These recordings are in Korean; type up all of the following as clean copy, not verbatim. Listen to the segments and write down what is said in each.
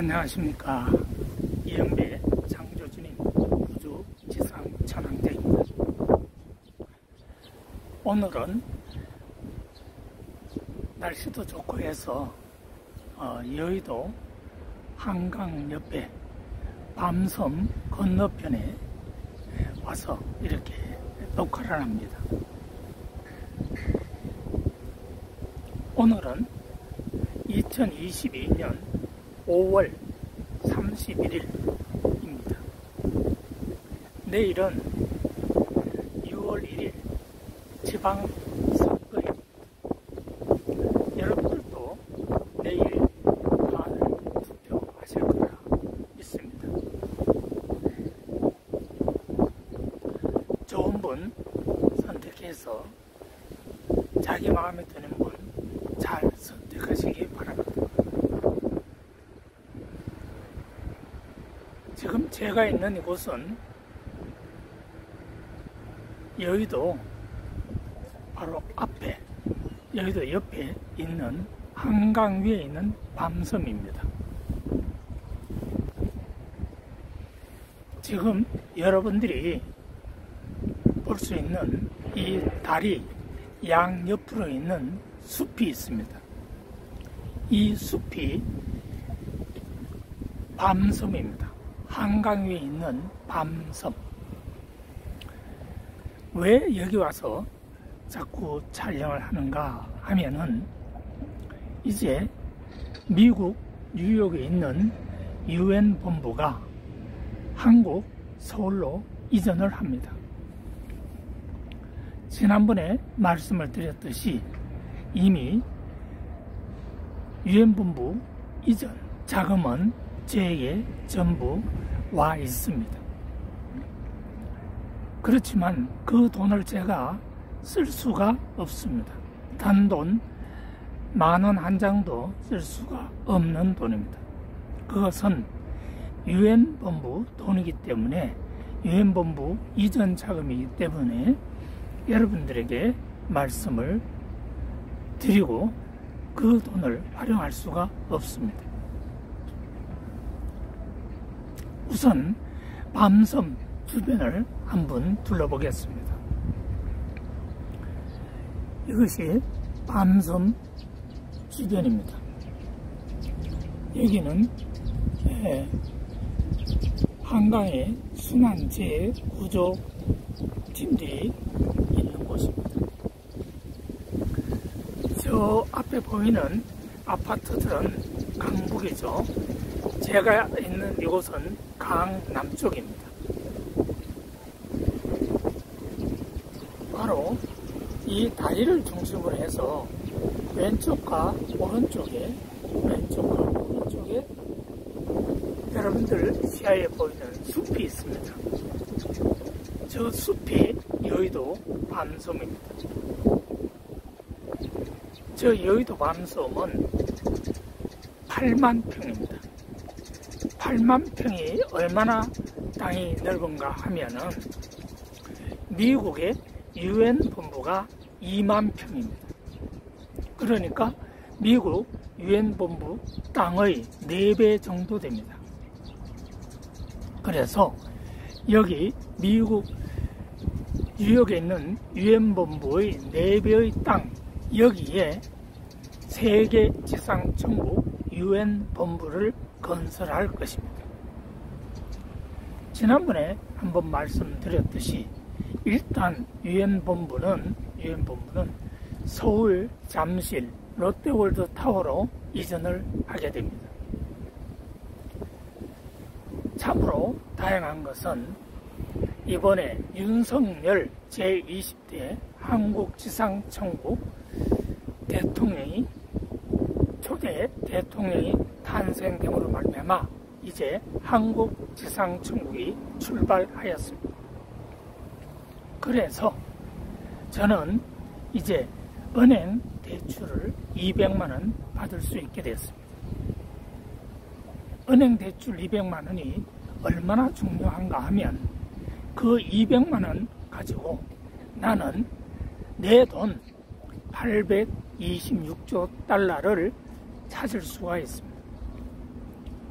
안녕하십니까. 이영배 창조주님 우주지상천왕대입니다. 오늘은 날씨도 좋고 해서 여의도 한강 옆에 밤섬 건너편에 와서 이렇게 녹화를 합니다. 오늘은 2022년 5월 31일입니다. 내일은 6월 1일 지방선거입니다. 여러분들도 내일 많은 투표하실 거라 믿습니다. 좋은 분 선택해서 자기 마음에 드는 분 잘 선택하시기 바랍니다. 지금 제가 있는 이곳은 여의도 바로 앞에, 여의도 옆에 있는 한강 위에 있는 밤섬입니다. 지금 여러분들이 볼 수 있는 이 다리 양옆으로 있는 숲이 있습니다. 이 숲이 밤섬입니다. 한강 위에 있는 밤섬. 왜 여기 와서 자꾸 촬영을 하는가 하면은 이제 미국 뉴욕에 있는 UN 본부가 한국 서울로 이전을 합니다. 지난번에 말씀을 드렸듯이 이미 UN 본부 이전 자금은 저에게 전부 와 있습니다. 그렇지만 그 돈을 제가 쓸 수가 없습니다. 단돈 10,000원 한 장도 쓸 수가 없는 돈입니다. 그것은 UN 본부 돈이기 때문에 UN 본부 이전 자금이기 때문에 여러분들에게 말씀을 드리고 그 돈을 활용할 수가 없습니다. 우선 밤섬 주변을 한번 둘러보겠습니다. 이것이 밤섬 주변입니다. 여기는 한강의 순환재 구조팀들이 있는 곳입니다. 저 앞에 보이는 아파트들은 강북이죠. 제가 있는 이곳은 강남쪽입니다. 바로 이 다리를 중심으로 해서 왼쪽과 오른쪽에 여러분들 시야에 보이는 숲이 있습니다. 저 숲이 여의도 밤섬입니다. 저 여의도 밤섬은 8만 평입니다. 8만 평이 얼마나 땅이 넓은가 하면은 미국의 UN 본부가 2만 평입니다. 그러니까 미국 UN 본부 땅의 4배 정도 됩니다. 그래서 여기 미국 뉴욕에 있는 UN 본부의 4배의 땅, 여기에 세계 지상천국 UN 본부를 건설할 것입니다. 지난번에 한번 말씀드렸듯이 일단 UN 본부는 서울, 잠실, 롯데월드 타워로 이전을 하게 됩니다. 참으로 다양한 것은 이번에 윤석열 제20대 한국지상천국 대통령이 초대 대통령이 탄생됨으로 말미암아 이제 한국지상천국이 출발하였습니다. 그래서 저는 이제 은행 대출을 200만 원 받을 수 있게 됐습니다. 은행 대출 200만 원이 얼마나 중요한가 하면 그 200만 원 가지고 나는 내 돈 826조 달러를 찾을 수가 있습니다.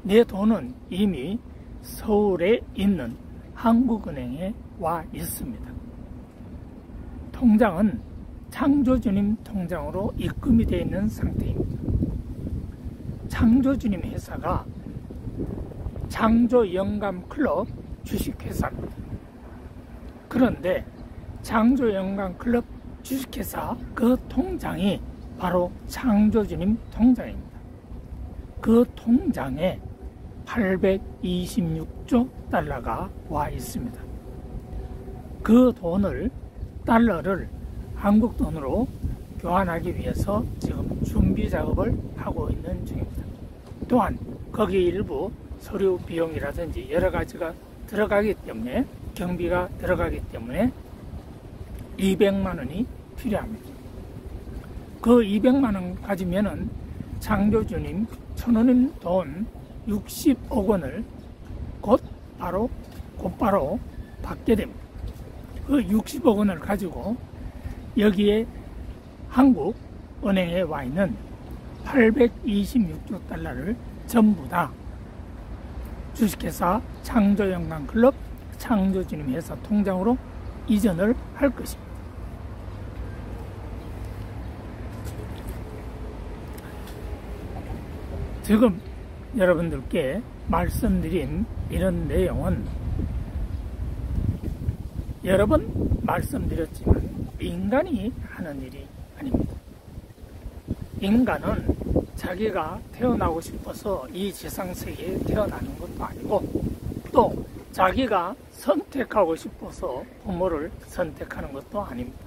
내 돈은 이미 서울에 있는 한국은행에 와 있습니다. 통장은 창조주님 통장으로 입금이 되어 있는 상태입니다. 창조주님 회사가 창조영감클럽 주식회사입니다. 그런데 창조영감클럽 주식회사 그 통장이 바로 창조주님 통장입니다. 그 통장에 826조 달러가 와 있습니다. 그 돈을, 달러를 한국 돈으로 교환하기 위해서 지금 준비 작업을 하고 있는 중입니다. 또한 거기 일부 서류 비용이라든지 여러 가지가 들어가기 때문에, 경비가 들어가기 때문에 200만 원이 필요합니다. 그 200만 원 가지면은 창조주님, 천원님 돈 60억 원을 곧바로 받게 됩니다. 그 60억 원을 가지고 여기에 한국 은행에 와 있는 826조 달러를 전부 다 주식회사 창조영감클럽 창조주님 회사 통장으로 이전을 할 것입니다. 지금 여러분들께 말씀드린 이런 내용은 여러 번 말씀드렸지만 인간이 하는 일이 아닙니다. 인간은 자기가 태어나고 싶어서 이 지상세계에 태어나는 것도 아니고, 또 자기가 선택하고 싶어서 부모를 선택하는 것도 아닙니다.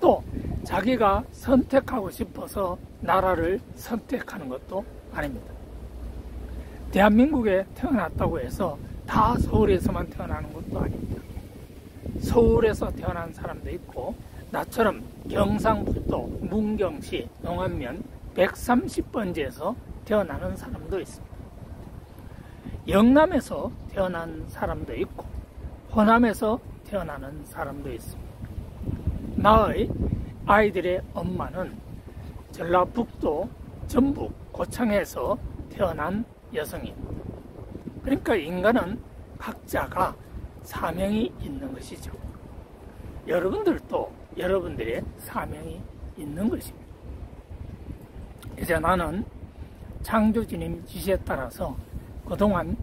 또 자기가 선택하고 싶어서 나라를 선택하는 것도 아닙니다. 대한민국에 태어났다고 해서 다 서울에서만 태어나는 것도 아닙니다. 서울에서 태어난 사람도 있고, 나처럼 경상북도 문경시 농안면 130번지에서 태어나는 사람도 있습니다. 영남에서 태어난 사람도 있고, 호남에서 태어나는 사람도 있습니다. 나의 아이들의 엄마는 전라북도 전북 고창에서 태어난 여성입니다. 그러니까 인간은 각자가 사명이 있는 것이죠. 여러분들도 여러분들의 사명이 있는 것입니다. 이제 나는 창조주님 지시에 따라서 그동안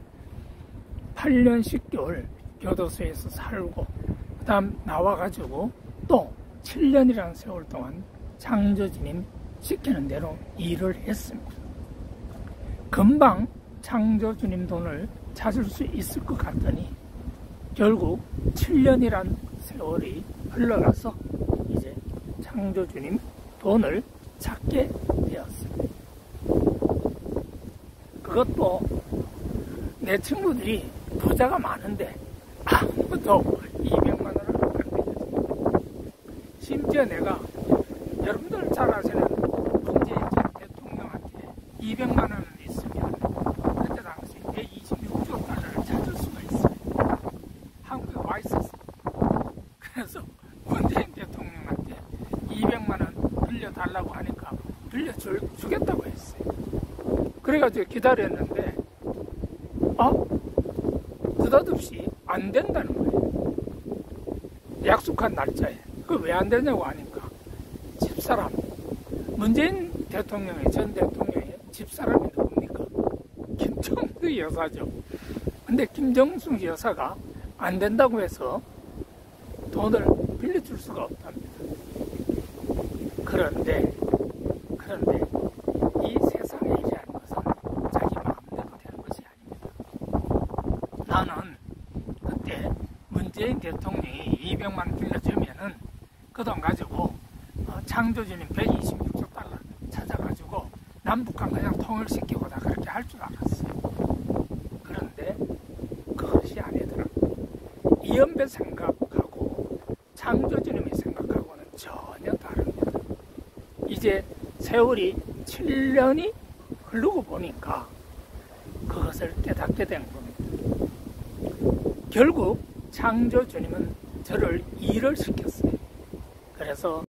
8년 10개월 교도소에서 살고, 그 다음 나와가지고 또 7년이라는 세월 동안 창조주님 시키는 대로 일을 했습니다. 금방 창조주님 돈을 찾을 수 있을 것 같더니 결국 7년이란 세월이 흘러가서 이제 창조주님 돈을 찾게 되었습니다. 그것도 내 친구들이 부자가 많은데 아무도 200만 원을 안 내줬습니다. 심지어 내가 여러분들 잘 아시는 문재인 전 대통령한테 200만 원을 있으면 그때 당시 126조 달러를 찾을 수가 있어요. 한국에 와 있었어요. 그래서 문재인 대통령한테 200만 원 빌려달라고 하니까 빌려주겠다고 했어요. 그래가지고 기다렸는데 느닷없이 안 된다는 거예요. 약속한 날짜에. 그 왜 안 되냐고 하니까 집사람, 문재인 대통령의, 전 대통령의 집사람이 누굽니까? 김정수 여사죠. 근데 김정수 여사가 안 된다고 해서 돈을 빌려줄 수가 없답니다. 그런데 이 세상의 일이라는 것은 자기 마음대로 되는 것이 아닙니다. 나는 그때 문재인 대통령이 200만 원 빌려주면은 그 돈 가지고 창조주님 126조 달러 찾아가지고 남북한 그냥 통일시키고다 그렇게 할 줄 알았어요. 그런데 그것이 아니더라고요. 이연배 생각하고 창조주님의 생각하고는 전혀 다릅니다. 이제 세월이 7년이 흐르고 보니까 그것을 깨닫게 된 겁니다. 결국 창조주님은 저를 일을 시켰어요. 그래서